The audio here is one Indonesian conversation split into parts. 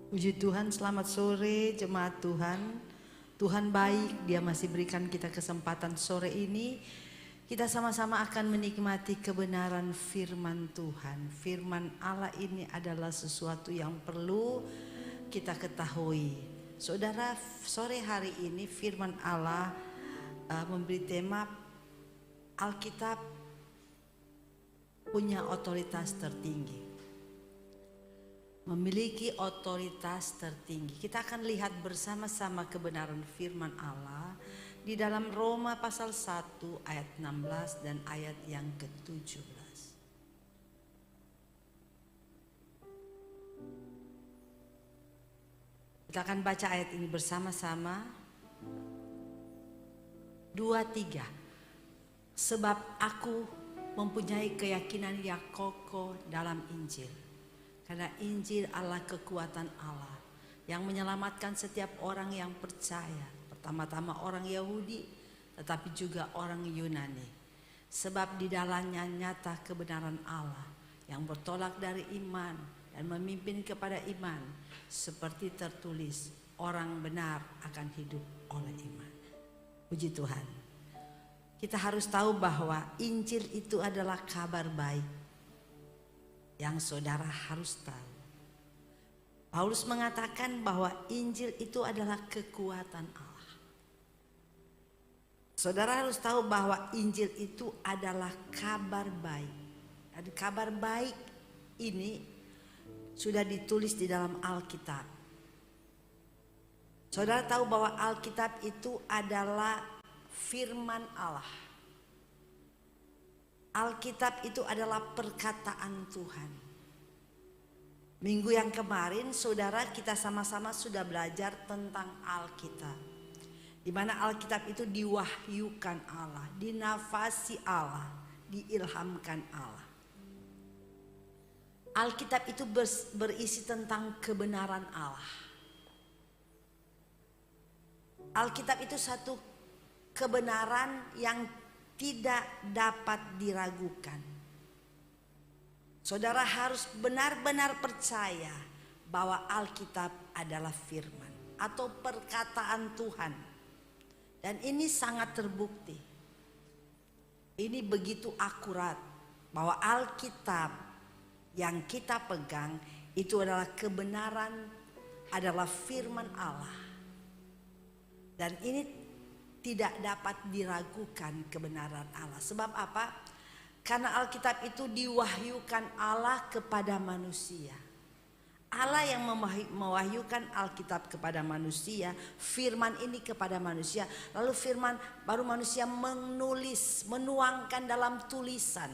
Puji Tuhan, selamat sore jemaat Tuhan. Tuhan baik, Dia masih berikan kita kesempatan sore ini. Kita sama-sama akan menikmati kebenaran firman Tuhan. Firman Allah ini adalah sesuatu yang perlu kita ketahui. Saudara, sore hari ini firman Allah memberi tema Alkitab punya otoritas tertinggi. Memiliki otoritas tertinggi. Kita akan lihat bersama-sama kebenaran firman Allah di dalam Roma pasal 1 ayat 16 dan ayat yang ke-17. Kita akan baca ayat ini bersama-sama. 2-3. Sebab aku mempunyai keyakinan yang kokoh dalam Injil. Karena Injil adalah kekuatan Allah yang menyelamatkan setiap orang yang percaya. Pertama-tama orang Yahudi, tetapi juga orang Yunani. Sebab di dalamnya nyata kebenaran Allah yang bertolak dari iman dan memimpin kepada iman. Seperti tertulis, orang benar akan hidup oleh iman. Puji Tuhan. Kita harus tahu bahwa Injil itu adalah kabar baik yang saudara harus tahu. Paulus mengatakan bahwa Injil itu adalah kekuatan Allah. Saudara harus tahu bahwa Injil itu adalah kabar baik. Dan kabar baik ini sudah ditulis di dalam Alkitab. Saudara tahu bahwa Alkitab itu adalah firman Allah. Alkitab itu adalah perkataan Tuhan. Minggu yang kemarin saudara kita sama-sama sudah belajar tentang Alkitab. Di mana Alkitab itu diwahyukan Allah, dinafasi Allah, diilhamkan Allah. Alkitab itu berisi tentang kebenaran Allah. Alkitab itu satu kebenaran yang tidak dapat diragukan. Saudara harus benar-benar percaya bahwa Alkitab adalah firman atau perkataan Tuhan. Dan ini sangat terbukti. Ini begitu akurat bahwa Alkitab yang kita pegang itu adalah kebenaran, adalah firman Allah. Dan ini tidak dapat diragukan kebenaran Allah. Sebab apa? Karena Alkitab itu diwahyukan Allah kepada manusia. Allah yang mewahyukan Alkitab kepada manusia, firman ini kepada manusia. Lalu firman baru manusia menulis, menuangkan dalam tulisan.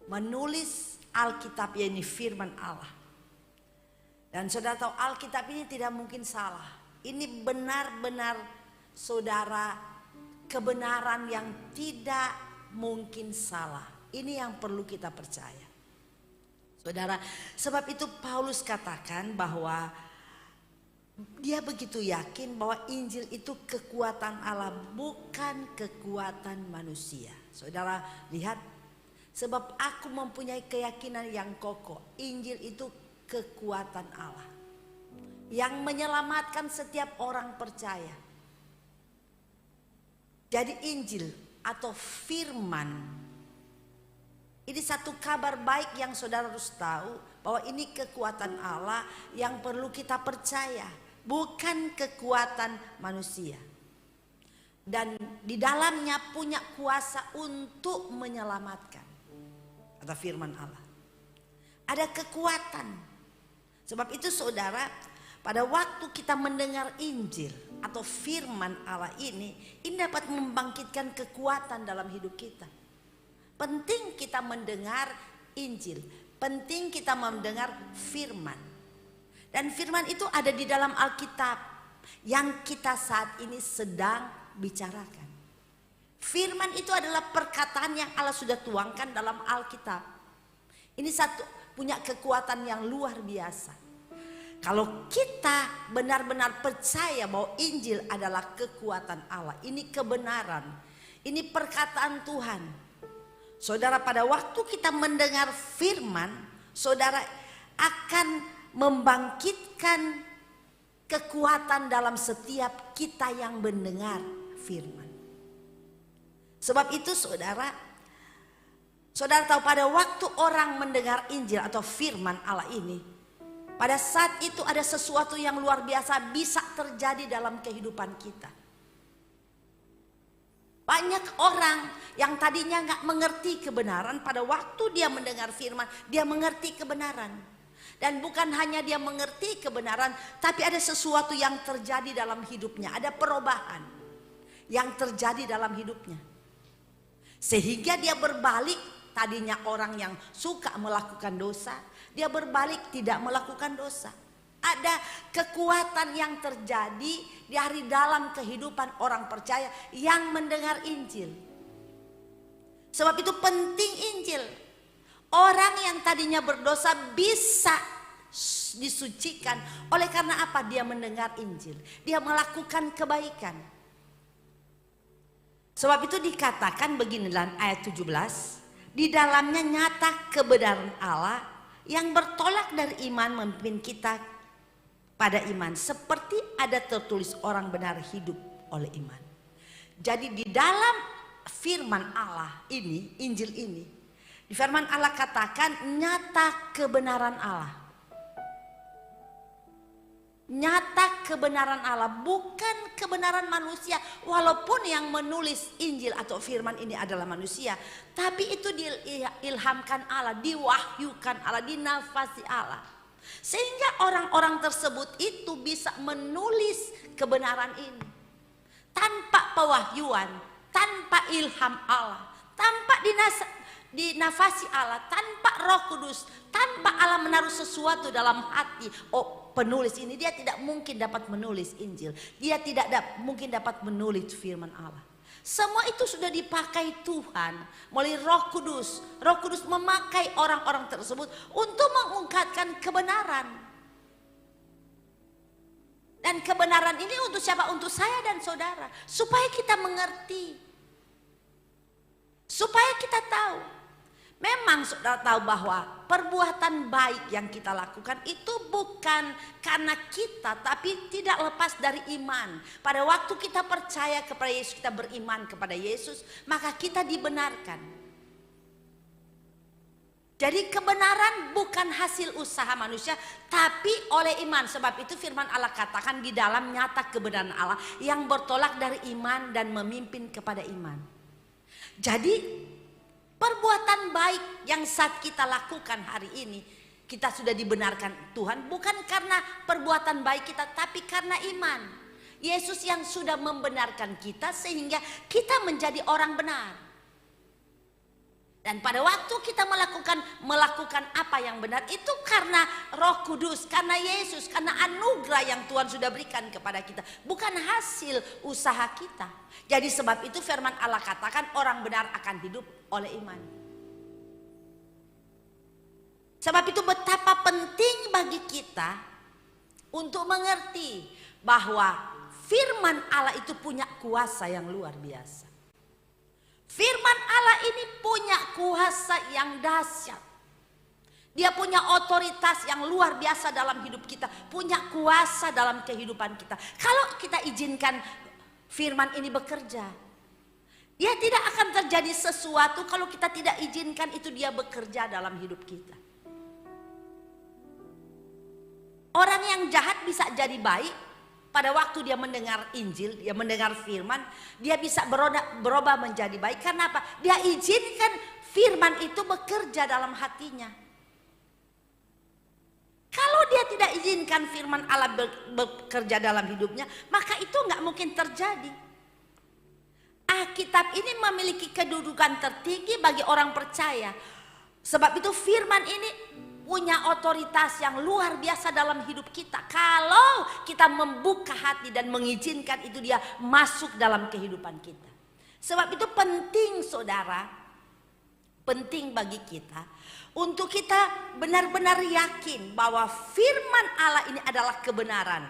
Menulis Alkitab, yakni firman Allah. Dan saudara tahu Alkitab ini tidak mungkin salah. Ini benar-benar saudara, kebenaran yang tidak mungkin salah. Ini yang perlu kita percaya. Saudara, sebab itu Paulus katakan bahwa dia begitu yakin bahwa Injil itu kekuatan Allah, bukan kekuatan manusia. Saudara lihat, sebab aku mempunyai keyakinan yang kokoh. Injil itu kekuatan Allah yang menyelamatkan setiap orang percaya. Jadi Injil atau firman ini satu kabar baik yang saudara harus tahu bahwa ini kekuatan Allah yang perlu kita percaya, bukan kekuatan manusia. Dan di dalamnya punya kuasa untuk menyelamatkan, kata firman Allah. Ada kekuatan. Sebab itu saudara, pada waktu kita mendengar Injil atau firman Allah ini dapat membangkitkan kekuatan dalam hidup kita. Penting kita mendengar Injil, penting kita mendengar firman. Dan firman itu ada di dalam Alkitab yang kita saat ini sedang bicarakan. Firman itu adalah perkataan yang Allah sudah tuangkan dalam Alkitab. Ini satu punya kekuatan yang luar biasa. Kalau kita benar-benar percaya bahwa Injil adalah kekuatan Allah, ini kebenaran, ini perkataan Tuhan. Saudara, pada waktu kita mendengar firman, saudara akan membangkitkan kekuatan dalam setiap kita yang mendengar firman. Sebab itu saudara tahu pada waktu orang mendengar Injil atau firman Allah ini, pada saat itu ada sesuatu yang luar biasa bisa terjadi dalam kehidupan kita. Banyak orang yang tadinya nggak mengerti kebenaran, pada waktu dia mendengar firman, dia mengerti kebenaran. Dan bukan hanya dia mengerti kebenaran, tapi ada sesuatu yang terjadi dalam hidupnya. Ada perubahan yang terjadi dalam hidupnya. Sehingga dia berbalik, tadinya orang yang suka melakukan dosa, dia berbalik tidak melakukan dosa. Ada kekuatan yang terjadi di hari dalam kehidupan orang percaya yang mendengar Injil. Sebab itu penting Injil. Orang yang tadinya berdosa bisa disucikan. Oleh karena apa? Dia mendengar Injil. Dia melakukan kebaikan. Sebab itu dikatakan begini dalam ayat 17. Di dalamnya nyata kebenaran Allah yang bertolak dari iman memimpin kita pada iman, seperti ada tertulis orang benar hidup oleh iman. Jadi di dalam firman Allah ini, Injil ini, di firman Allah katakan nyata kebenaran Allah. Nyata kebenaran Allah, bukan kebenaran manusia. Walaupun yang menulis Injil atau firman ini adalah manusia, tapi itu diilhamkan Allah, diwahyukan Allah, dinafasi Allah. Sehingga orang-orang tersebut itu bisa menulis kebenaran ini tanpa pewahyuan, tanpa ilham Allah, tanpa dinafasi Allah, tanpa Roh Kudus, tanpa Allah menaruh sesuatu dalam hati. Oh, penulis ini dia tidak mungkin dapat menulis Injil, dia tidak mungkin dapat menulis firman Allah. Semua itu sudah dipakai Tuhan melalui Roh Kudus. Roh Kudus memakai orang-orang tersebut untuk mengungkapkan kebenaran. Dan kebenaran ini untuk siapa? Untuk saya dan saudara. Supaya kita mengerti. Supaya kita tahu. Memang saudara tahu bahwa perbuatan baik yang kita lakukan itu bukan karena kita, tapi tidak lepas dari iman. Pada waktu kita percaya kepada Yesus, kita beriman kepada Yesus, maka kita dibenarkan. Jadi kebenaran bukan hasil usaha manusia, tapi oleh iman. Sebab itu firman Allah katakan di dalam nyata kebenaran Allah yang bertolak dari iman dan memimpin kepada iman. Jadi perbuatan baik yang saat kita lakukan hari ini, kita sudah dibenarkan Tuhan bukan karena perbuatan baik kita, tapi karena iman. Yesus yang sudah membenarkan kita sehingga kita menjadi orang benar. Dan pada waktu kita melakukan apa yang benar itu karena Roh Kudus, karena Yesus, karena anugerah yang Tuhan sudah berikan kepada kita, bukan hasil usaha kita. Jadi sebab itu firman Allah katakan orang benar akan hidup oleh iman. Sebab itu betapa penting bagi kita untuk mengerti bahwa firman Allah itu punya kuasa yang luar biasa. Firman Allah ini punya kuasa yang dahsyat. Dia punya otoritas yang luar biasa dalam hidup kita, punya kuasa dalam kehidupan kita. Kalau kita izinkan firman ini bekerja, ya tidak akan terjadi sesuatu kalau kita tidak izinkan itu dia bekerja dalam hidup kita. Orang yang jahat bisa jadi baik. Pada waktu dia mendengar Injil, dia mendengar firman, dia bisa berubah menjadi baik. Karena apa? Dia izinkan firman itu bekerja dalam hatinya. Kalau dia tidak izinkan firman Allah bekerja dalam hidupnya, maka itu nggak mungkin terjadi. Alkitab ini memiliki kedudukan tertinggi bagi orang percaya. Sebab itu firman ini punya otoritas yang luar biasa dalam hidup kita. Kalau kita membuka hati dan mengizinkan itu dia masuk dalam kehidupan kita. Sebab itu penting saudara, penting bagi kita untuk kita benar-benar yakin bahwa firman Allah ini adalah kebenaran.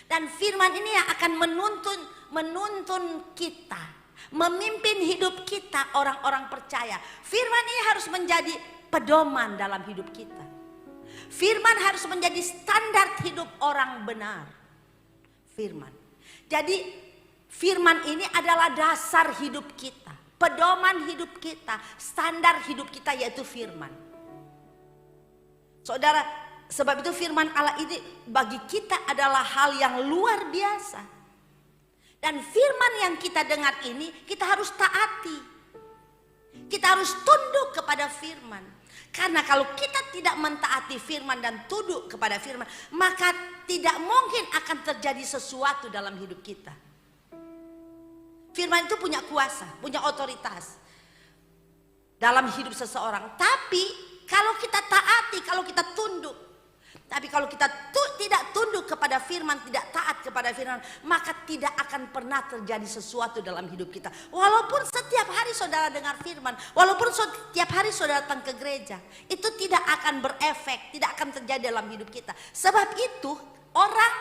Dan firman ini yang akan menuntun kita, memimpin hidup kita orang-orang percaya. Firman ini harus menjadi pedoman dalam hidup kita. Firman harus menjadi standar hidup orang benar. Firman. Jadi firman ini adalah dasar hidup kita, pedoman hidup kita, standar hidup kita yaitu firman. Saudara, sebab itu firman Allah ini bagi kita adalah hal yang luar biasa. Dan firman yang kita dengar ini kita harus taati. Kita harus tunduk kepada firman. Karena kalau kita tidak mentaati firman dan tunduk kepada firman, maka tidak mungkin akan terjadi sesuatu dalam hidup kita. Firman itu punya kuasa, punya otoritas dalam hidup seseorang. Tapi kalau kita taati, kalau kita tunduk. Tapi kalau kita tidak tunduk kepada firman, tidak taat kepada firman, maka tidak akan pernah terjadi sesuatu dalam hidup kita. Walaupun setiap hari saudara dengar firman, walaupun setiap hari saudara datang ke gereja, itu tidak akan berefek, tidak akan terjadi dalam hidup kita. Sebab itu orang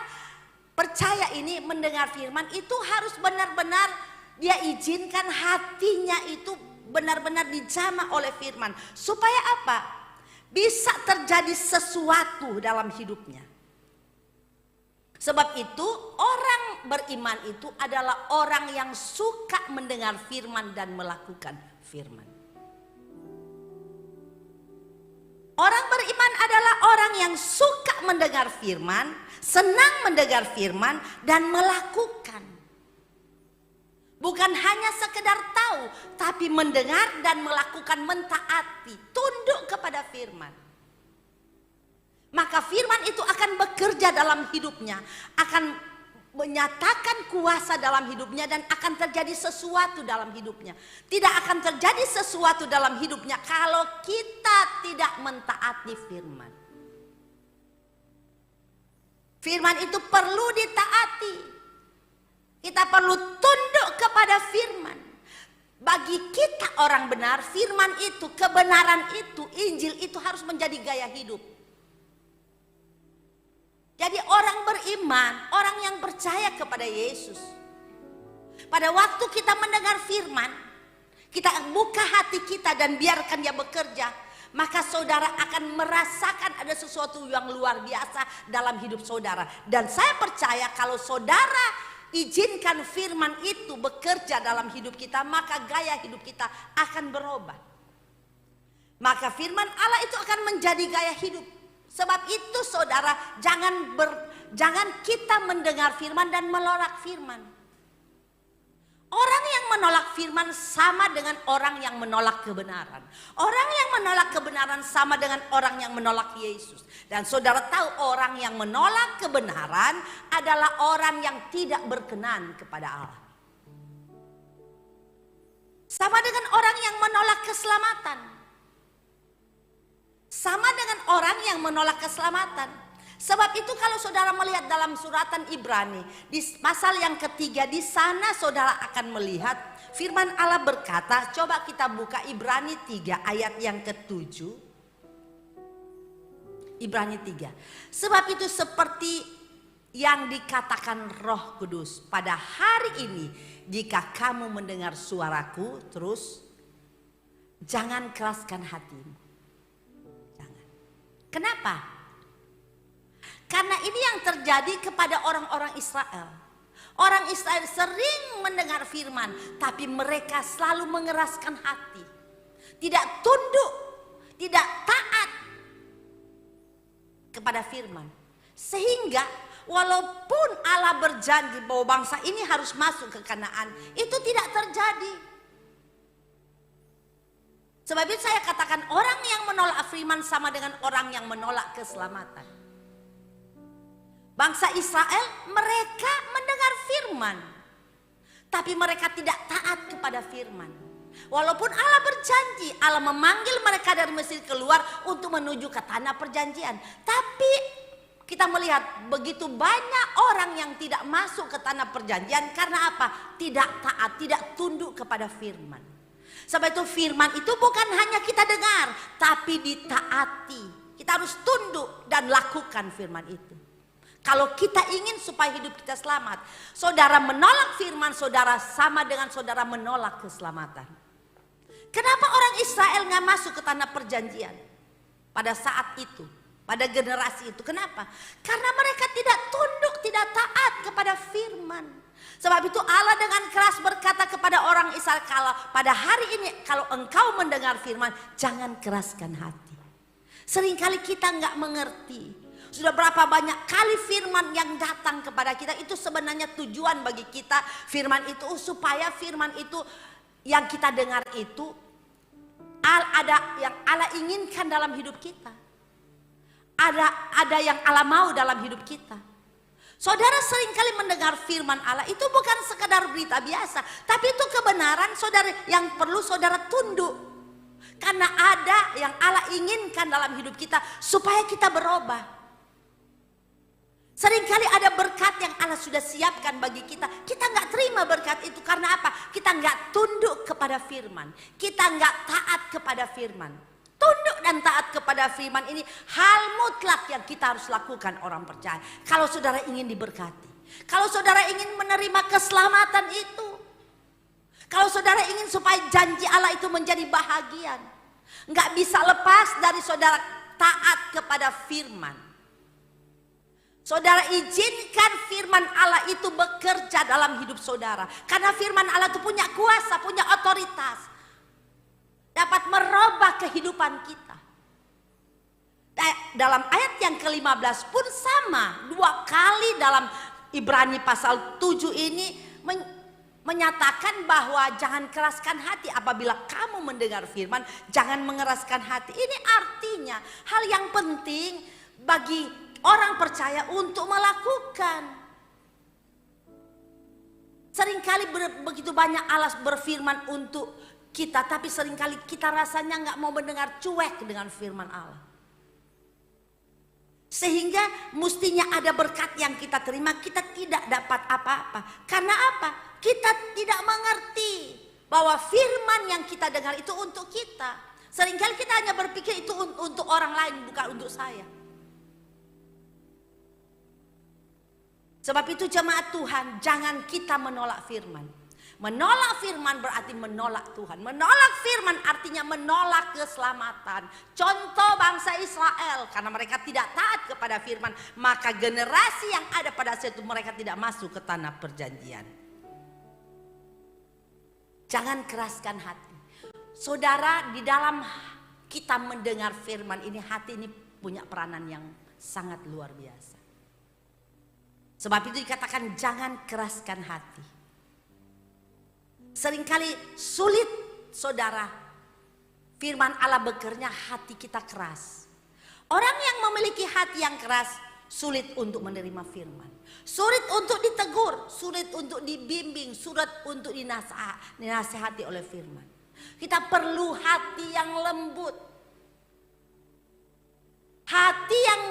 percaya ini mendengar firman itu harus benar-benar dia izinkan hatinya itu benar-benar dijamah oleh firman. Supaya apa? Bisa terjadi sesuatu dalam hidupnya. Sebab itu orang beriman itu adalah orang yang suka mendengar firman dan melakukan firman. Orang beriman adalah orang yang suka mendengar firman, senang mendengar firman dan melakukan. Bukan hanya sekedar tahu, tapi mendengar dan melakukan, mentaati, tunduk kepada firman. Maka firman itu akan bekerja dalam hidupnya, akan menyatakan kuasa dalam hidupnya dan akan terjadi sesuatu dalam hidupnya. Tidak akan terjadi sesuatu dalam hidupnya kalau kita tidak mentaati firman. Firman itu perlu ditaati. Kita perlu tunduk kepada firman. Bagi kita orang benar, firman itu, kebenaran itu, Injil itu harus menjadi gaya hidup. Jadi orang beriman, orang yang percaya kepada Yesus, pada waktu kita mendengar firman, kita buka hati kita dan biarkan dia bekerja, maka saudara akan merasakan ada sesuatu yang luar biasa dalam hidup saudara. Dan saya percaya kalau saudara izinkan firman itu bekerja dalam hidup kita, maka gaya hidup kita akan berubah. Maka firman Allah itu akan menjadi gaya hidup. Sebab itu saudara, jangan kita mendengar firman dan menolak firman. Orang yang menolak firman sama dengan orang yang menolak kebenaran. Orang yang menolak kebenaran sama dengan orang yang menolak Yesus. Dan saudara tahu orang yang menolak kebenaran adalah orang yang tidak berkenan kepada Allah. Sama dengan orang yang menolak keselamatan. Sama dengan orang yang menolak keselamatan. Sebab itu kalau saudara melihat dalam suratan Ibrani, di pasal yang ketiga, di sana saudara akan melihat firman Allah berkata, coba kita buka Ibrani 3 ayat yang ke-7. Ibrani 3. Sebab itu seperti yang dikatakan Roh Kudus, pada hari ini jika kamu mendengar suaraku, terus jangan keraskan hatimu. Jangan. Kenapa? Karena ini yang terjadi kepada orang-orang Israel. Orang Israel sering mendengar firman, tapi mereka selalu mengeraskan hati. Tidak tunduk, tidak taat kepada firman. Sehingga walaupun Allah berjanji bahwa bangsa ini harus masuk ke Kanaan, itu tidak terjadi. Sebab itu saya katakan orang yang menolak firman sama dengan orang yang menolak keselamatan. Bangsa Israel mereka mendengar firman, tapi mereka tidak taat kepada firman. Walaupun Allah berjanji, Allah memanggil mereka dari Mesir keluar untuk menuju ke tanah perjanjian. Tapi kita melihat begitu banyak orang yang tidak masuk ke tanah perjanjian karena apa? Tidak taat, tidak tunduk kepada firman. Sebab itu firman itu bukan hanya kita dengar, tapi ditaati. Kita harus tunduk dan lakukan firman itu. Kalau kita ingin supaya hidup kita selamat, saudara menolak firman saudara sama dengan saudara menolak keselamatan. Kenapa orang Israel nggak masuk ke tanah perjanjian pada saat itu? pada generasi itu. Kenapa? Karena mereka tidak tunduk, tidak taat kepada firman. Sebab itu Allah dengan keras berkata kepada orang Israel, kalau pada hari ini kalau engkau mendengar firman, jangan keraskan hati. Seringkali kita nggak mengerti. Sudah berapa banyak kali firman yang datang kepada kita, itu sebenarnya tujuan bagi kita. Firman itu supaya firman itu yang kita dengar itu ada yang Allah inginkan dalam hidup kita. Ada yang Allah mau dalam hidup kita. Saudara seringkali mendengar firman Allah itu bukan sekadar berita biasa, tapi itu kebenaran saudara yang perlu saudara tunduk. Karena ada yang Allah inginkan dalam hidup kita supaya kita berubah. Seringkali ada berkat yang Allah sudah siapkan bagi kita. Kita nggak terima berkat itu karena apa? Kita nggak tunduk kepada firman. Kita nggak taat kepada firman. Tunduk dan taat kepada firman ini hal mutlak yang kita harus lakukan orang percaya. Kalau saudara ingin diberkati, kalau saudara ingin menerima keselamatan itu, kalau saudara ingin supaya janji Allah itu menjadi bahagian, nggak bisa lepas dari saudara taat kepada firman. Saudara izinkan firman Allah itu bekerja dalam hidup saudara. Karena firman Allah itu punya kuasa, punya otoritas. Dapat merubah kehidupan kita. Dalam ayat yang ke-15 pun sama. 2 kali dalam Ibrani pasal 7 ini menyatakan bahwa jangan keraskan hati. Apabila kamu mendengar firman, jangan mengeraskan hati. Ini artinya hal yang penting bagi orang percaya untuk melakukan. Seringkali begitu banyak Allah berfirman untuk kita, tapi seringkali kita rasanya nggak mau mendengar, cuek dengan firman Allah. Sehingga mestinya ada berkat yang kita terima, kita tidak dapat apa-apa. Karena apa? Kita tidak mengerti bahwa firman yang kita dengar itu untuk kita. Seringkali kita hanya berpikir itu untuk orang lain, bukan untuk saya. Sebab itu jemaat Tuhan, jangan kita menolak firman. Menolak firman berarti menolak Tuhan. Menolak firman artinya menolak keselamatan. Contoh bangsa Israel, karena mereka tidak taat kepada firman, maka generasi yang ada pada saat itu mereka tidak masuk ke tanah perjanjian. Jangan keraskan hati. Saudara, di dalam kita mendengar firman ini, hati ini punya peranan yang sangat luar biasa. Sebab itu dikatakan jangan keraskan hati. Seringkali sulit saudara firman Allah bekerja, hati kita keras. Orang yang memiliki hati yang keras sulit untuk menerima firman. Sulit untuk ditegur, sulit untuk dibimbing, sulit untuk dinasihati oleh firman. Kita perlu hati yang lembut. Hati yang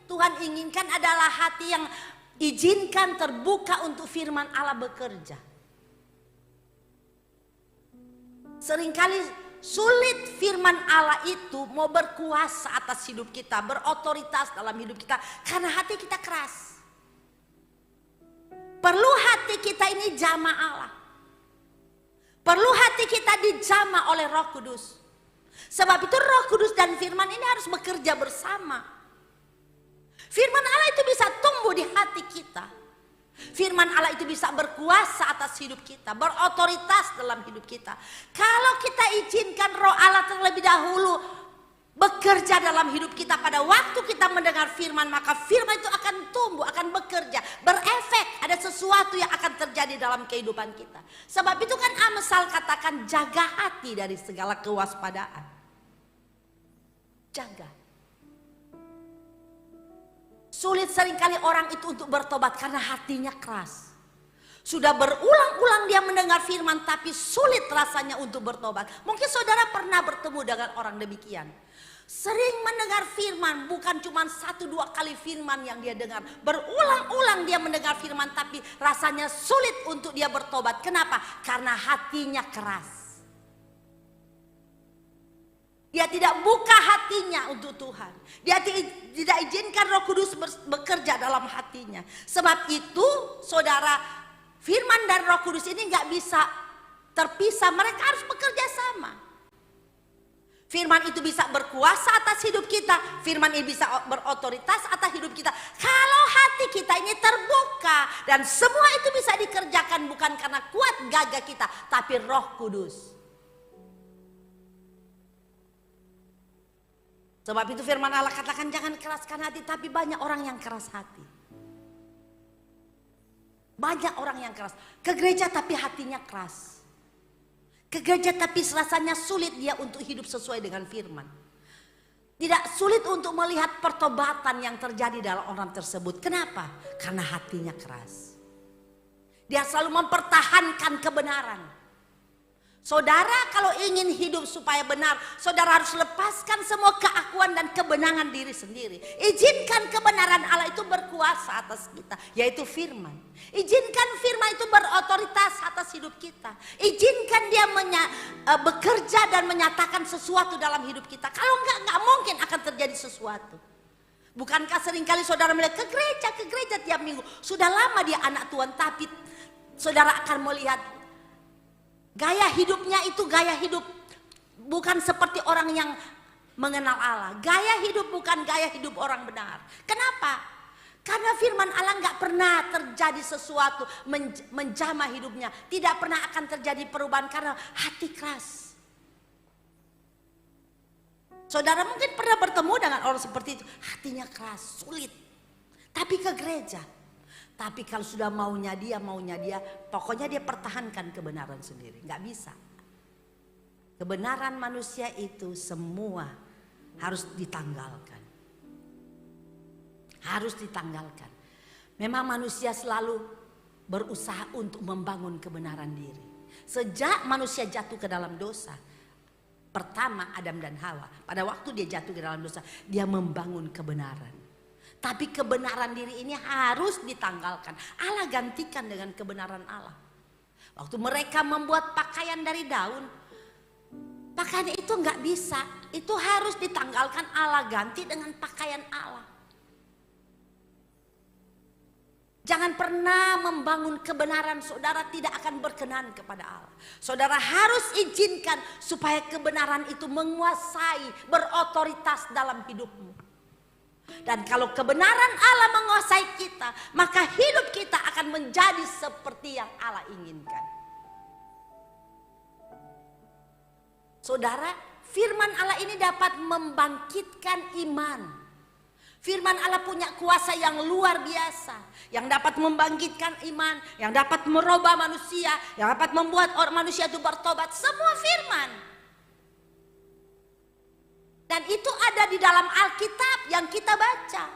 Tuhan inginkan adalah hati yang izinkan terbuka untuk firman Allah bekerja. Seringkali sulit firman Allah itu mau berkuasa atas hidup kita, berotoritas dalam hidup kita karena hati kita keras. Perlu hati kita ini jamah Allah. Perlu hati kita dijamah oleh Roh Kudus. Sebab itu Roh Kudus dan firman ini harus bekerja bersama. Firman Allah itu bisa tumbuh di hati kita. Firman Allah itu bisa berkuasa atas hidup kita, berotoritas dalam hidup kita. Kalau kita izinkan Roh Allah terlebih dahulu bekerja dalam hidup kita pada waktu kita mendengar firman, maka firman itu akan tumbuh, akan bekerja, berefek. Ada sesuatu yang akan terjadi dalam kehidupan kita. Sebab itu kan Amsal katakan jaga hati dari segala kewaspadaan. Jaga. Sulit seringkali orang itu untuk bertobat karena hatinya keras. Sudah berulang-ulang dia mendengar firman tapi sulit rasanya untuk bertobat. Mungkin saudara pernah bertemu dengan orang demikian. Sering mendengar firman, bukan cuma 1-2 kali firman yang dia dengar. Berulang-ulang dia mendengar firman tapi rasanya sulit untuk dia bertobat. Kenapa? Karena hatinya keras. Dia tidak buka hatinya untuk Tuhan. Dia tidak izinkan Roh Kudus bekerja dalam hatinya. Sebab itu saudara, firman dan Roh Kudus ini gak bisa terpisah. Mereka harus bekerja sama. Firman itu bisa berkuasa atas hidup kita. Firman ini bisa berotoritas atas hidup kita. Kalau hati kita ini terbuka. Dan semua itu bisa dikerjakan bukan karena kuat gagah kita. Tapi Roh Kudus. Sebab itu firman Allah katakan jangan keraskan hati. Tapi banyak orang yang keras hati. Banyak orang yang keras. Ke gereja tapi hatinya keras. Ke gereja tapi rasanya sulit dia untuk hidup sesuai dengan firman. Tidak sulit untuk melihat pertobatan yang terjadi dalam orang tersebut. Kenapa? Karena hatinya keras. Dia selalu mempertahankan kebenaran. Saudara kalau ingin hidup supaya benar, saudara harus lepaskan semua keakuan dan kebenangan diri sendiri. Izinkan kebenaran Allah itu berkuasa atas kita, yaitu firman. Izinkan firman itu berotoritas atas hidup kita. Izinkan dia bekerja dan menyatakan sesuatu dalam hidup kita. Kalau enggak mungkin akan terjadi sesuatu. Bukankah seringkali saudara melihat ke gereja tiap minggu. Sudah lama dia anak Tuhan, tapi saudara akan melihat gaya hidupnya itu gaya hidup bukan seperti orang yang mengenal Allah. Gaya hidup bukan gaya hidup orang benar. Kenapa? Karena firman Allah nggak pernah terjadi sesuatu menjamah hidupnya. Tidak pernah akan terjadi perubahan karena hati keras. Saudara mungkin pernah bertemu dengan orang seperti itu. Hatinya keras, sulit. Tapi ke gereja. Tapi kalau sudah maunya dia, pokoknya dia pertahankan kebenaran sendiri. Nggak bisa. Kebenaran manusia itu semua harus ditanggalkan. Harus ditanggalkan. Memang manusia selalu berusaha untuk membangun kebenaran diri. Sejak manusia jatuh ke dalam dosa, pertama Adam dan Hawa, pada waktu dia jatuh ke dalam dosa, dia membangun kebenaran. Tapi kebenaran diri ini harus ditanggalkan. Allah gantikan dengan kebenaran Allah. Waktu mereka membuat pakaian dari daun, pakaian itu nggak bisa. Itu harus ditanggalkan, Allah ganti dengan pakaian Allah. Jangan pernah membangun kebenaran, saudara tidak akan berkenan kepada Allah. Saudara harus izinkan supaya kebenaran itu menguasai, berotoritas dalam hidupmu. Dan kalau kebenaran Allah menguasai kita, maka hidup kita akan menjadi seperti yang Allah inginkan. Saudara, firman Allah ini dapat membangkitkan iman. Firman Allah punya kuasa yang luar biasa, yang dapat membangkitkan iman, yang dapat merubah manusia, yang dapat membuat orang manusia itu bertobat. Semua firman. Dan itu ada di dalam Alkitab yang kita baca.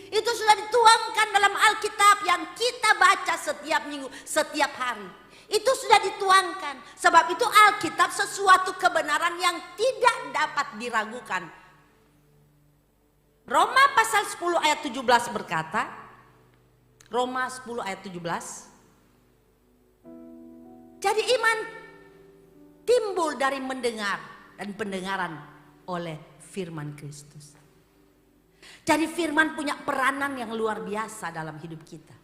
Itu sudah dituangkan dalam Alkitab yang kita baca setiap minggu, setiap hari. Itu sudah dituangkan. Sebab itu Alkitab sesuatu kebenaran yang tidak dapat diragukan. Roma pasal 10 ayat 17 berkata, Roma 10 ayat 17. Jadi iman timbul dari mendengar dan pendengaran oleh firman Kristus. Jadi firman punya peranan yang luar biasa dalam hidup kita.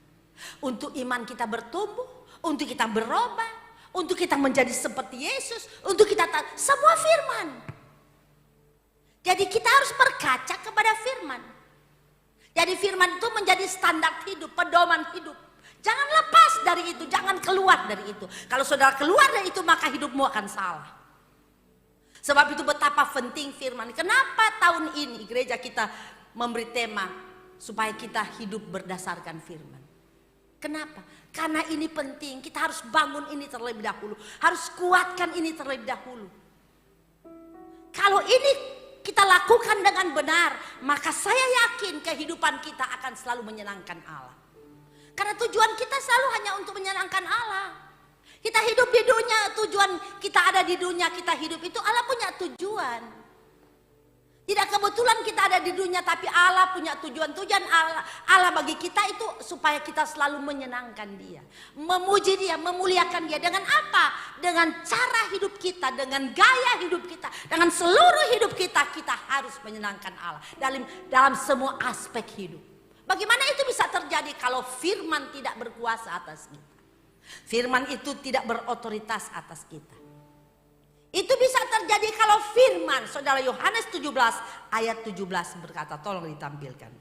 Untuk iman kita bertumbuh, untuk kita berubah, untuk kita menjadi seperti Yesus, untuk kita semua firman. Jadi kita harus berkaca kepada firman. Jadi firman itu menjadi standar hidup, pedoman hidup. Jangan lepas dari itu, jangan keluar dari itu. Kalau saudara keluar dari itu, maka hidupmu akan salah. Sebab itu betapa penting firman. Kenapa tahun ini gereja kita memberi tema supaya kita hidup berdasarkan firman? Kenapa? Karena ini penting. Kita harus bangun ini terlebih dahulu. Harus kuatkan ini terlebih dahulu. Kalau ini kita lakukan dengan benar, maka saya yakin kehidupan kita akan selalu menyenangkan Allah. Karena tujuan kita selalu hanya untuk menyenangkan Allah. Kita hidup di dunia, tujuan kita ada di dunia, kita hidup itu Allah punya tujuan. Tidak kebetulan kita ada di dunia, tapi Allah punya tujuan. Tujuan Allah bagi kita itu supaya kita selalu menyenangkan Dia, memuji Dia, memuliakan Dia. Dengan apa? Dengan cara hidup kita, dengan gaya hidup kita, dengan seluruh hidup kita, kita harus menyenangkan Allah dalam semua aspek hidup. Bagaimana itu bisa terjadi kalau firman tidak berkuasa atas kita? Firman itu tidak berotoritas atas kita. Itu bisa terjadi kalau firman, saudara. Yohanes 17 ayat 17 berkata, tolong ditampilkan.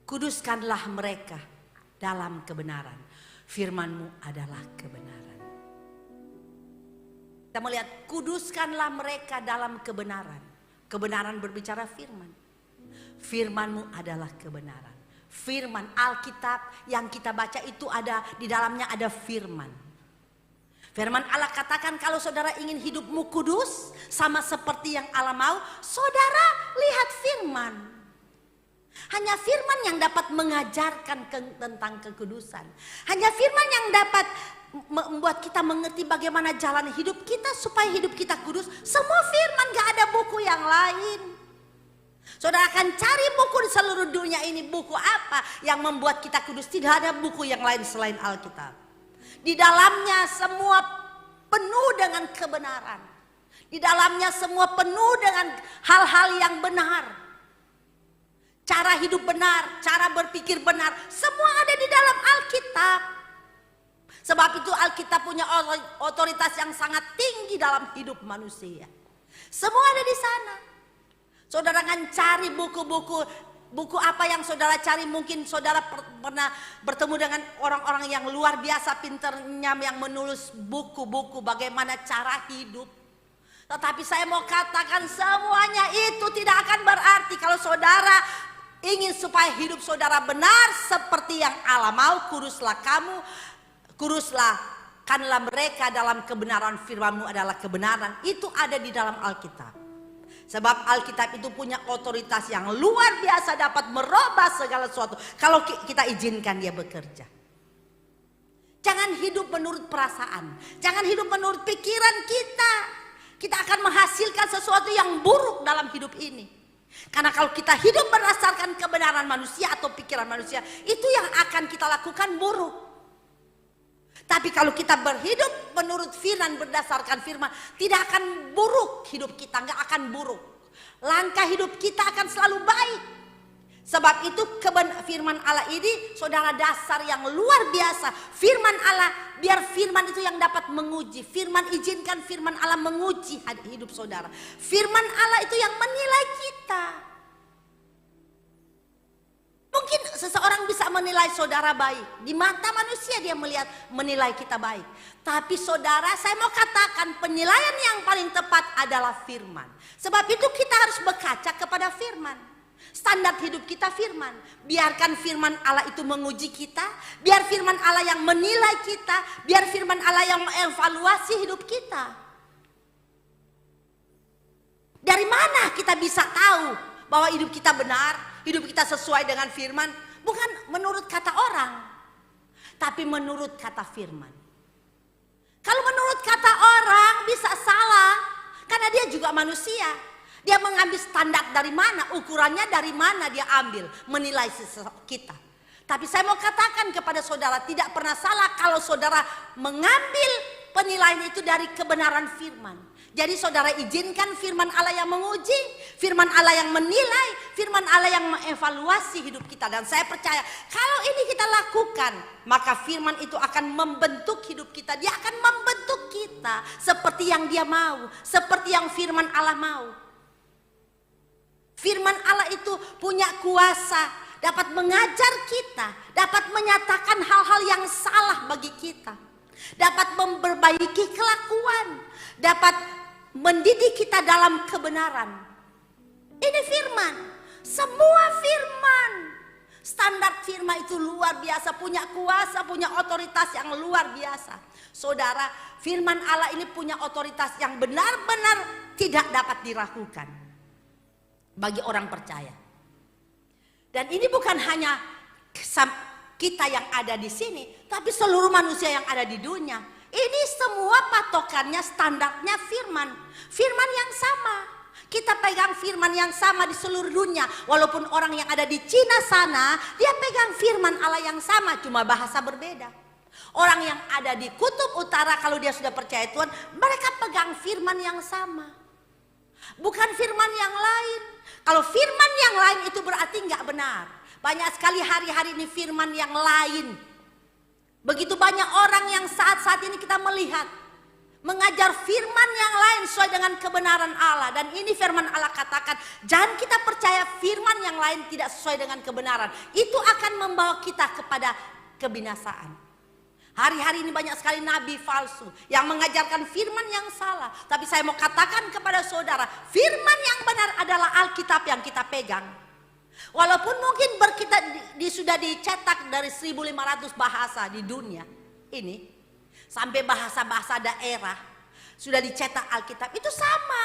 Kuduskanlah mereka dalam kebenaran. Firman-Mu adalah kebenaran. Kita melihat, kuduskanlah mereka dalam kebenaran. Kebenaran berbicara firman. Firman-Mu adalah kebenaran. Firman Alkitab yang kita baca itu ada di dalamnya ada firman. Firman Allah katakan, kalau saudara ingin hidupmu kudus sama seperti yang Allah mau, saudara lihat firman. Hanya firman yang dapat mengajarkan tentang kekudusan. Hanya firman yang dapat membuat kita mengerti bagaimana jalan hidup kita supaya hidup kita kudus. Semua firman, gak ada buku yang lain. Saudara akan cari buku di seluruh dunia ini, buku apa yang membuat kita kudus? Tidak ada buku yang lain selain Alkitab. Di dalamnya semua penuh dengan kebenaran. Di dalamnya semua penuh dengan hal-hal yang benar. Cara hidup benar, cara berpikir benar, semua ada di dalam Alkitab. Sebab itu Alkitab punya otoritas yang sangat tinggi dalam hidup manusia. Semua ada di sana. Saudara akan cari buku apa yang saudara cari. Mungkin saudara pernah bertemu dengan orang-orang yang luar biasa pinternya yang menulis buku-buku bagaimana cara hidup. Tetapi saya mau katakan, semuanya itu tidak akan berarti kalau saudara ingin supaya hidup saudara benar seperti yang Allah mau. Kuduskanlah mereka dalam kebenaran. Firman-Mu adalah kebenaran. Itu ada di dalam Alkitab. Sebab Alkitab itu punya otoritas yang luar biasa, dapat merubah segala sesuatu kalau kita izinkan dia bekerja. Jangan hidup menurut perasaan, jangan hidup menurut pikiran kita. Kita akan menghasilkan sesuatu yang buruk dalam hidup ini. Karena kalau kita hidup berdasarkan kebenaran manusia atau pikiran manusia, itu yang akan kita lakukan buruk. Tapi kalau kita berhidup menurut firman, berdasarkan firman, tidak akan buruk hidup kita, nggak akan buruk. Langkah hidup kita akan selalu baik. Sebab itu firman Allah ini, saudara, dasar yang luar biasa. Firman Allah, biar firman itu yang dapat menguji. Firman, izinkan firman Allah menguji hidup saudara. Firman Allah itu yang menilai kita. Mungkin seseorang bisa menilai saudara baik. Di mata manusia dia menilai kita baik. Tapi saudara, saya mau katakan penilaian yang paling tepat adalah firman. Sebab itu kita harus berkaca kepada firman. Standar hidup kita firman. Biarkan firman Allah itu menguji kita. Biar firman Allah yang menilai kita. Biar firman Allah yang mengevaluasi hidup kita. Dari mana kita bisa tahu bahwa hidup kita benar? Hidup kita sesuai dengan firman, bukan menurut kata orang, tapi menurut kata firman. Kalau menurut kata orang bisa salah, karena dia juga manusia. Dia mengambil standar dari mana, ukurannya dari mana dia ambil, menilai kita. Tapi saya mau katakan kepada saudara, tidak pernah salah kalau saudara mengambil penilaian itu dari kebenaran firman. Jadi saudara izinkan firman Allah yang menguji, firman Allah yang menilai, firman Allah yang mengevaluasi hidup kita. Dan saya percaya kalau ini kita lakukan, maka firman itu akan membentuk hidup kita. Dia akan membentuk kita seperti yang dia mau, seperti yang firman Allah mau. Firman Allah itu punya kuasa, dapat mengajar kita, dapat menyatakan hal-hal yang salah bagi kita, dapat memperbaiki kelakuan, dapat mendidik kita dalam kebenaran. Ini firman, semua firman. Standar firman itu luar biasa, punya kuasa, punya otoritas yang luar biasa. Saudara, firman Allah ini punya otoritas yang benar-benar tidak dapat diragukan bagi orang percaya. Dan ini bukan hanya kita yang ada di sini, tapi seluruh manusia yang ada di dunia. Ini semua patokannya, standarnya firman. Firman yang sama. Kita pegang firman yang sama di seluruh dunia. Walaupun orang yang ada di Cina sana, dia pegang firman Allah yang sama, cuma bahasa berbeda. Orang yang ada di kutub utara, kalau dia sudah percaya Tuhan, mereka pegang firman yang sama. Bukan firman yang lain. Kalau firman yang lain itu berarti nggak benar. Banyak sekali hari-hari ini firman yang lain Begitu banyak orang yang saat ini kita melihat mengajar firman yang lain sesuai dengan kebenaran Allah. Dan ini firman Allah katakan, jangan kita percaya firman yang lain tidak sesuai dengan kebenaran. Itu akan membawa kita kepada kebinasaan. Hari-hari ini banyak sekali nabi palsu yang mengajarkan firman yang salah. Tapi saya mau katakan kepada saudara, firman yang benar adalah Alkitab yang kita pegang. Walaupun mungkin sudah dicetak dari 1500 bahasa di dunia ini, sampai bahasa-bahasa daerah sudah dicetak Alkitab, itu sama,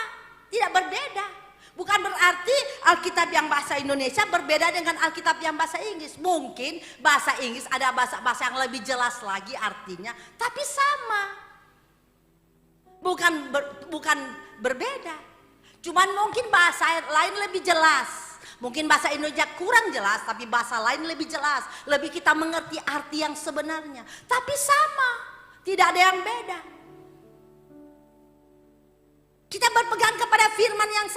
tidak berbeda. Bukan berarti Alkitab yang bahasa Indonesia berbeda dengan Alkitab yang bahasa Inggris. Mungkin bahasa Inggris ada bahasa-bahasa yang lebih jelas lagi artinya, tapi sama. Bukan berbeda. Cuman mungkin bahasa lain lebih jelas. Mungkin bahasa Indonesia kurang jelas, tapi bahasa lain lebih jelas. Lebih kita mengerti arti yang sebenarnya. Tapi sama, tidak ada yang beda. Kita berpegang kepada firman yang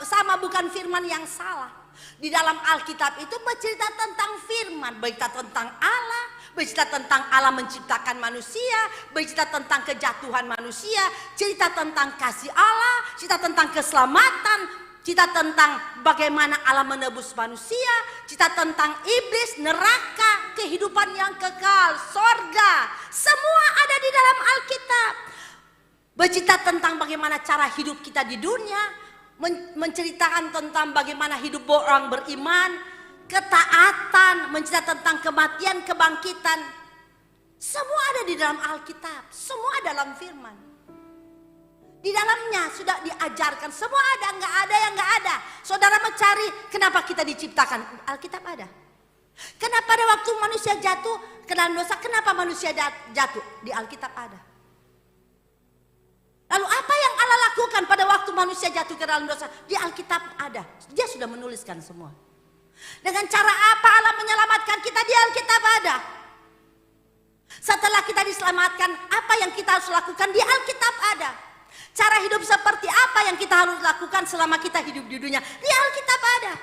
sama, bukan firman yang salah. Di dalam Alkitab itu bercerita tentang firman, bercerita tentang Allah, bercerita tentang Allah menciptakan manusia, bercerita tentang kejatuhan manusia, cerita tentang kasih Allah, cerita tentang keselamatan, cerita tentang bagaimana Allah menebus manusia, cerita tentang iblis, neraka, kehidupan yang kekal, sorga. Semua ada di dalam Alkitab. Bercerita tentang bagaimana cara hidup kita di dunia, menceritakan tentang bagaimana hidup orang beriman, ketaatan, mencerita tentang kematian, kebangkitan. Semua ada di dalam Alkitab, semua dalam firman. Di dalamnya sudah diajarkan, semua ada, nggak ada yang nggak ada. Saudara mencari kenapa kita diciptakan, Alkitab ada. Kenapa pada waktu manusia jatuh ke dalam dosa, kenapa manusia jatuh, di Alkitab ada. Lalu apa yang Allah lakukan pada waktu manusia jatuh ke dalam dosa? Di Alkitab ada. Dia sudah menuliskan semua. Dengan cara apa Allah menyelamatkan kita? Di Alkitab ada. Setelah kita diselamatkan, apa yang kita harus lakukan? Di Alkitab ada. Cara hidup seperti apa yang kita harus lakukan selama kita hidup di dunia? Di Alkitab ada.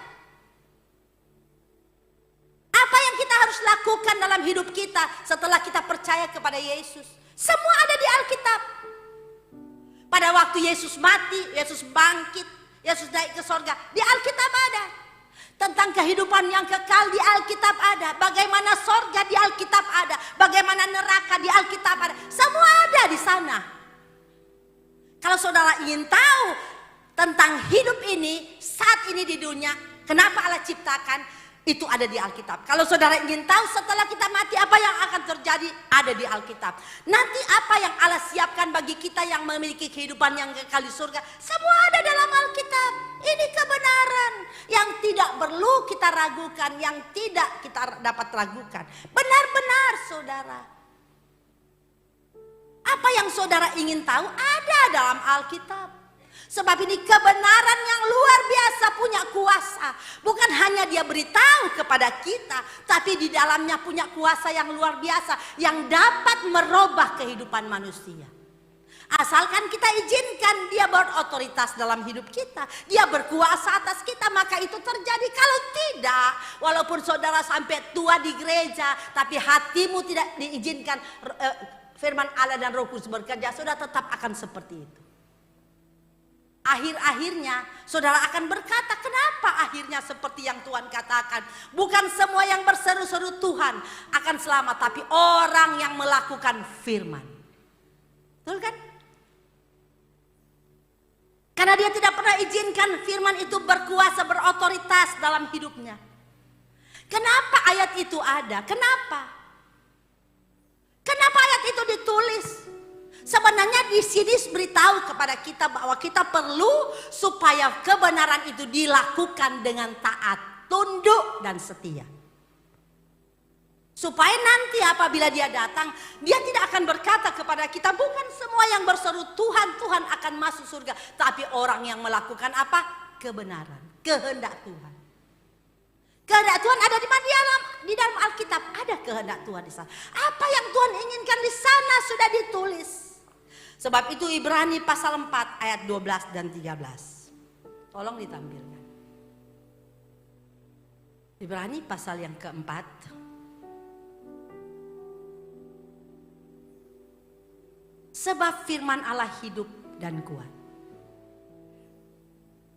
Apa yang kita harus lakukan dalam hidup kita setelah kita percaya kepada Yesus? Semua ada di Alkitab. Pada waktu Yesus mati, Yesus bangkit, Yesus naik ke sorga, di Alkitab ada. Tentang kehidupan yang kekal di Alkitab ada. Bagaimana sorga di Alkitab ada. Bagaimana neraka di Alkitab ada. Semua ada di sana. Kalau saudara ingin tahu tentang hidup ini, saat ini di dunia, kenapa Allah ciptakan, itu ada di Alkitab. Kalau saudara ingin tahu setelah kita mati apa yang akan terjadi, ada di Alkitab. Nanti apa yang Allah siapkan bagi kita yang memiliki kehidupan yang kekal di surga, semua ada dalam Alkitab. Ini kebenaran yang tidak perlu kita ragukan, yang tidak kita dapat ragukan. Benar-benar saudara. Apa yang saudara ingin tahu ada dalam Alkitab. Sebab ini kebenaran yang luar biasa punya kuasa. Bukan hanya dia beritahu kepada kita, tapi di dalamnya punya kuasa yang luar biasa yang dapat merubah kehidupan manusia. Asalkan kita izinkan dia berotoritas dalam hidup kita, dia berkuasa atas kita, maka itu terjadi. Kalau tidak, walaupun saudara sampai tua di gereja, tapi hatimu tidak diizinkan firman Allah dan Roh Kudus bekerja, saudara tetap akan seperti itu. Akhir-akhirnya saudara akan berkata, kenapa akhirnya seperti yang Tuhan katakan? Bukan semua yang berseru-seru Tuhan akan selamat, tapi orang yang melakukan firman. Betul kan? Karena dia tidak pernah izinkan firman itu berkuasa, berotoritas dalam hidupnya. Kenapa ayat itu ada? Kenapa? Kenapa ayat itu ditulis? Sebenarnya di sini beritahu kepada kita bahwa kita perlu supaya kebenaran itu dilakukan dengan taat, tunduk dan setia. Supaya nanti apabila dia datang, dia tidak akan berkata kepada kita, bukan semua yang berseru Tuhan, Tuhan akan masuk surga. Tapi orang yang melakukan apa? Kebenaran, kehendak Tuhan. Kehendak Tuhan ada di mana? Di dalam Alkitab ada kehendak Tuhan di sana. Apa yang Tuhan inginkan di sana sudah ditulis. Sebab itu Ibrani pasal 4 ayat 12 dan 13. Tolong ditampilkan. Ibrani pasal yang keempat Sebab firman Allah hidup dan kuat,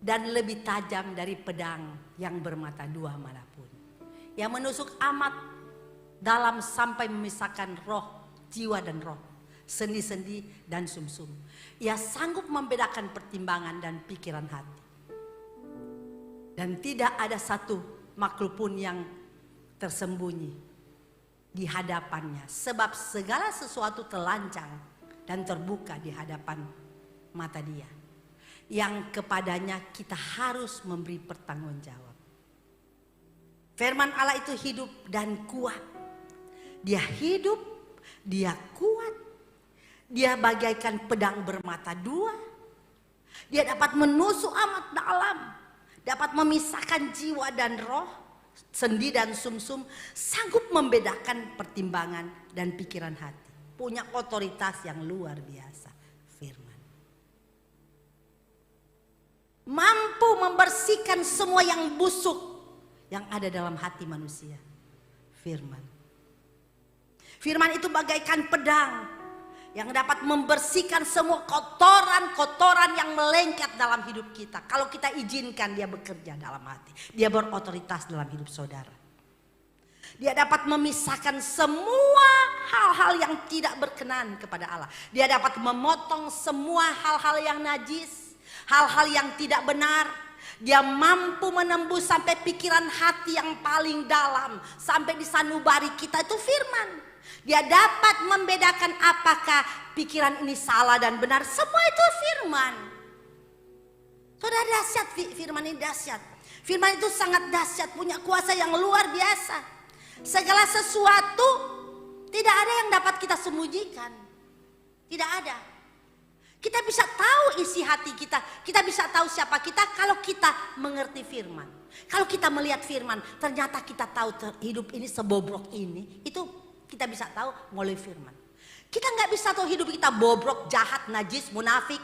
dan lebih tajam dari pedang yang bermata dua manapun, yang menusuk amat dalam sampai memisahkan roh, jiwa dan roh, sendi-sendi dan sumsum. Ia sanggup membedakan pertimbangan dan pikiran hati. Dan tidak ada satu makhluk pun yang tersembunyi di hadapannya, sebab segala sesuatu telanjang dan terbuka di hadapan mata Dia, yang kepadanya kita harus memberi pertanggungjawab. Firman Allah itu hidup dan kuat. Dia hidup, Dia kuat, Dia bagaikan pedang bermata dua. Dia dapat menusuk amat dalam, dapat memisahkan jiwa dan roh, sendi dan sumsum, sanggup membedakan pertimbangan dan pikiran hati. Punya otoritas yang luar biasa, firman. Mampu membersihkan semua yang busuk yang ada dalam hati manusia, firman. Firman itu bagaikan pedang yang dapat membersihkan semua kotoran-kotoran yang melengket dalam hidup kita. Kalau kita izinkan dia bekerja dalam hati, dia berotoritas dalam hidup saudara. Dia dapat memisahkan semua hal-hal yang tidak berkenan kepada Allah. Dia dapat memotong semua hal-hal yang najis, hal-hal yang tidak benar. Dia mampu menembus sampai pikiran hati yang paling dalam, sampai di sanubari kita, itu firman. Dia dapat membedakan apakah pikiran ini salah dan benar. Semua itu firman. Saudara, dahsyat firman ini, dahsyat. Firman itu sangat dahsyat, punya kuasa yang luar biasa. Segala sesuatu tidak ada yang dapat kita sembunyikan. Tidak ada. Kita bisa tahu isi hati kita. Kita bisa tahu siapa kita kalau kita mengerti firman. Kalau kita melihat firman, ternyata kita tahu hidup ini sebobrok ini. Itu kita bisa tahu melalui firman. Kita nggak bisa tahu hidup kita bobrok, jahat, najis, munafik,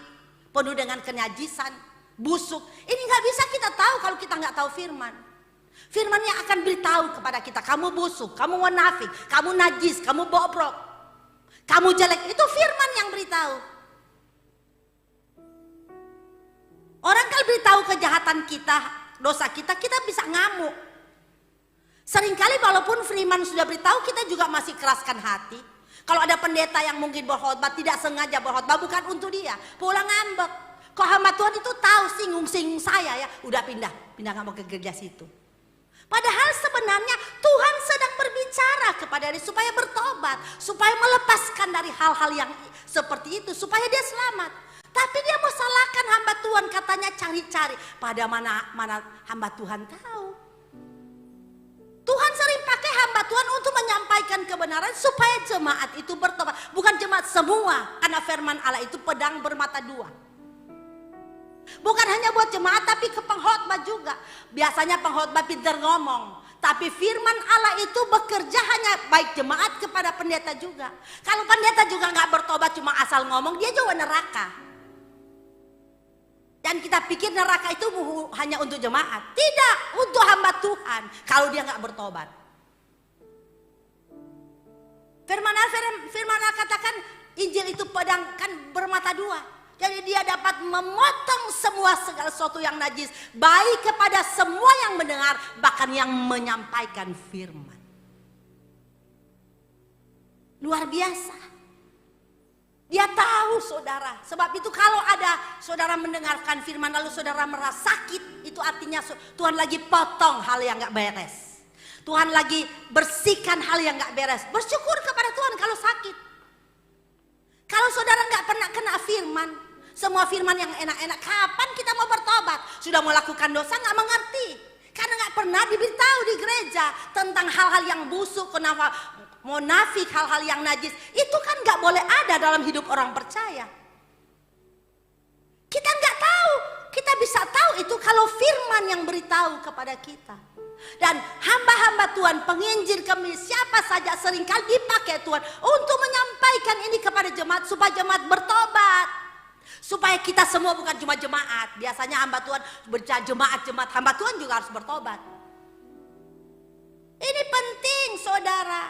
penuh dengan kenajisan, busuk. Ini nggak bisa kita tahu kalau kita nggak tahu firman. Firman yang akan beritahu kepada kita, kamu busuk, kamu munafik, kamu najis, kamu bobrok, kamu jelek. Itu firman yang beritahu. Orang kalau beritahu kejahatan kita, dosa kita, kita bisa ngamuk. Seringkali walaupun firman sudah beritahu, kita juga masih keraskan hati. Kalau ada pendeta yang mungkin berkhotbah, tidak sengaja berkhotbah, bukan untuk dia, pulang ngambek. Kok hamba Tuhan itu tahu singgung-singgung saya ya, udah pindah nggak mau ke gereja situ. Padahal sebenarnya Tuhan sedang berbicara kepada dia supaya bertobat, supaya melepaskan dari hal-hal yang seperti itu, supaya dia selamat. Tapi dia mau salahkan hamba Tuhan, katanya cari-cari. Pada mana hamba Tuhan tahu. Tuhan sering pakai hamba Tuhan untuk menyampaikan kebenaran supaya jemaat itu bertobat. Bukan jemaat semua, karena firman Allah itu pedang bermata dua. Bukan hanya buat jemaat, tapi ke pengkhotbah juga. Biasanya pengkhotbah pintar ngomong, tapi firman Allah itu bekerja hanya baik jemaat kepada pendeta juga. Kalau pendeta juga nggak bertobat, cuma asal ngomong, dia juga neraka. Dan kita pikir neraka itu hanya untuk jemaat. Tidak, untuk hamba Tuhan kalau dia nggak bertobat. Firman Allah katakan Injil itu pedang kan bermata dua. Jadi dia dapat memotong semua segala sesuatu yang najis, baik kepada semua yang mendengar, bahkan yang menyampaikan firman. Luar biasa. Dia tahu saudara. Sebab itu kalau ada saudara mendengarkan firman lalu saudara merasa sakit, itu artinya Tuhan lagi potong hal yang gak beres. Tuhan lagi bersihkan hal yang gak beres. Bersyukur kepada Tuhan kalau sakit. Kalau saudara gak pernah kena firman, semua firman yang enak-enak, kapan kita mau bertobat? Sudah mau lakukan dosa gak mengerti. Karena gak pernah diberitahu di gereja tentang hal-hal yang busuk, kenapa munafik, hal-hal yang najis. Itu kan gak boleh ada dalam hidup orang percaya. Kita gak tahu. Kita bisa tahu itu kalau firman yang beritahu kepada kita. Dan hamba-hamba Tuhan, penginjil kami, siapa saja seringkali dipakai Tuhan untuk menyampaikan ini kepada jemaat supaya jemaat bertobat. Supaya kita semua bukan cuma jemaat. Biasanya hamba Tuhan berbicara jemaat-jemaat, hamba Tuhan juga harus bertobat. Ini penting saudara.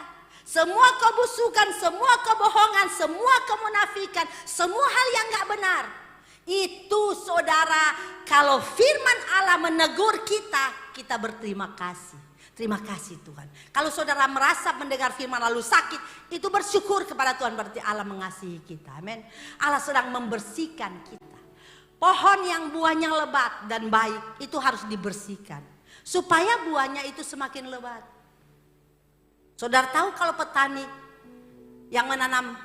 Semua kebusukan, semua kebohongan, semua kemunafikan, semua hal yang gak benar. Itu saudara, kalau firman Allah menegur kita, kita berterima kasih. Terima kasih Tuhan. Kalau saudara merasa mendengar firman lalu sakit, itu bersyukur kepada Tuhan, berarti Allah mengasihi kita. Amin. Allah sedang membersihkan kita. Pohon yang buahnya lebat dan baik itu harus dibersihkan. Supaya buahnya itu semakin lebat. Saudara tahu kalau petani yang menanam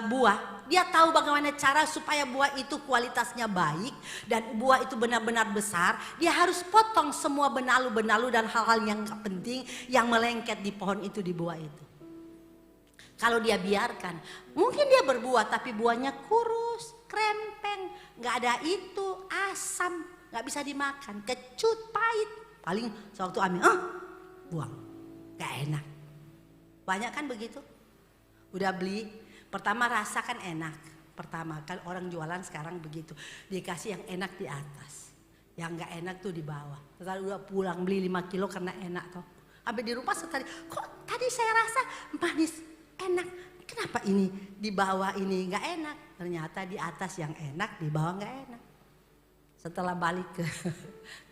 buah, dia tahu bagaimana cara supaya buah itu kualitasnya baik dan buah itu benar-benar besar. Dia harus potong semua benalu-benalu dan hal-hal yang gak penting yang melengket di pohon itu, di buah itu. Kalau dia biarkan, mungkin dia berbuah tapi buahnya kurus, krempeng, gak ada itu, asam, gak bisa dimakan, kecut, pahit. Paling sewaktu ambil, buang, gak enak. Banyak kan begitu? Udah beli, pertama rasa kan enak. Pertama kan orang jualan sekarang begitu. Dikasih yang enak di atas. Yang gak enak tuh di bawah. Terus udah pulang beli 5 kilo karena enak tuh. Sampai di rumah sekali, kok tadi saya rasa manis, enak. Kenapa ini di bawah ini gak enak? Ternyata di atas yang enak, di bawah gak enak. Setelah balik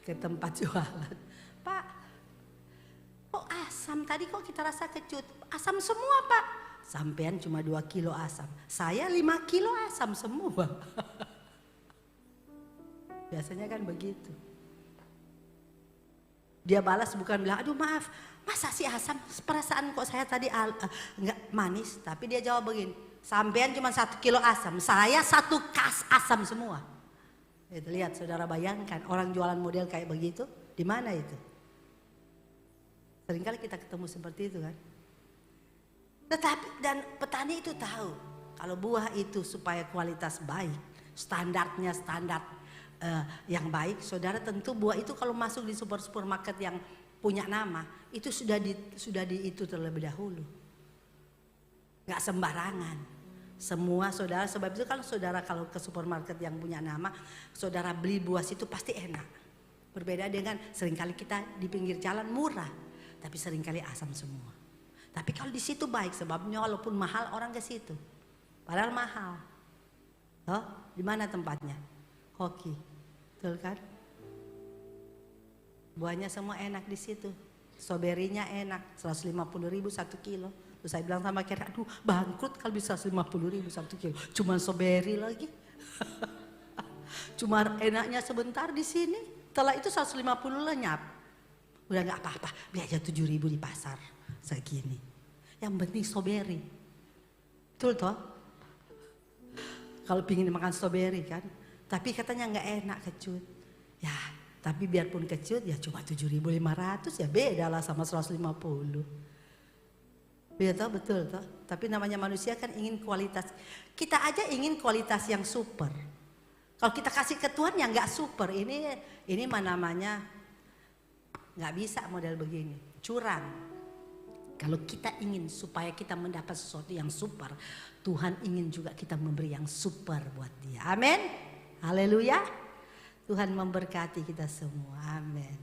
ke tempat jualan. Pak, kok asam? Tadi kok kita rasa kecut? Asam semua Pak. Sampean cuma 2 kilo asam. Saya 5 kilo asam semua. Biasanya kan begitu. Dia balas bukan bilang, aduh maaf, masa sih asam? Perasaan kok saya tadi enggak manis. Tapi dia jawab begini, sampean cuma 1 kilo asam. Saya 1 kas asam semua. Itu lihat saudara, bayangkan orang jualan model kayak begitu. Di mana itu? Seringkali kita ketemu seperti itu kan. Tetapi dan petani itu tahu kalau buah itu supaya kualitas baik, standarnya standar yang baik, saudara tentu buah itu kalau masuk di supermarket yang punya nama itu sudah di itu terlebih dahulu. Nggak sembarangan. Semua saudara, sebab itu kalau saudara kalau ke supermarket yang punya nama, saudara beli buah situ pasti enak. Berbeda dengan seringkali kita di pinggir jalan murah, tapi seringkali asam semua. Tapi kalau di situ baik, sebabnya walaupun mahal orang ke situ. Padahal mahal. Oh, di mana tempatnya? Hoki. Betul kan? Buahnya semua enak di situ. Stroberinya enak, 150.000 1 kilo. Terus saya bilang sama kira, aduh bangkrut kalau bisa 150.000 1 kilo. Cuman stroberi lagi. Cuma enaknya sebentar di sini. Setelah itu 150 lenyap. Udah gak apa-apa, beli aja 7.000 di pasar. Segini. Yang penting stroberi. Betul toh? Kalau pingin makan stroberi kan. Tapi katanya gak enak, kecut. Ya, tapi biarpun kecut ya cuma 7.500 ya beda lah sama 150. Beda toh, betul toh? Tapi namanya manusia kan ingin kualitas. Kita aja ingin kualitas yang super. Kalau kita kasih ke Tuhan yang gak super. Ini namanya gak bisa model begini. Curang. Kalau kita ingin supaya kita mendapat sesuatu yang super, Tuhan ingin juga kita memberi yang super buat dia. Amin. Haleluya. Tuhan memberkati kita semua. Amin.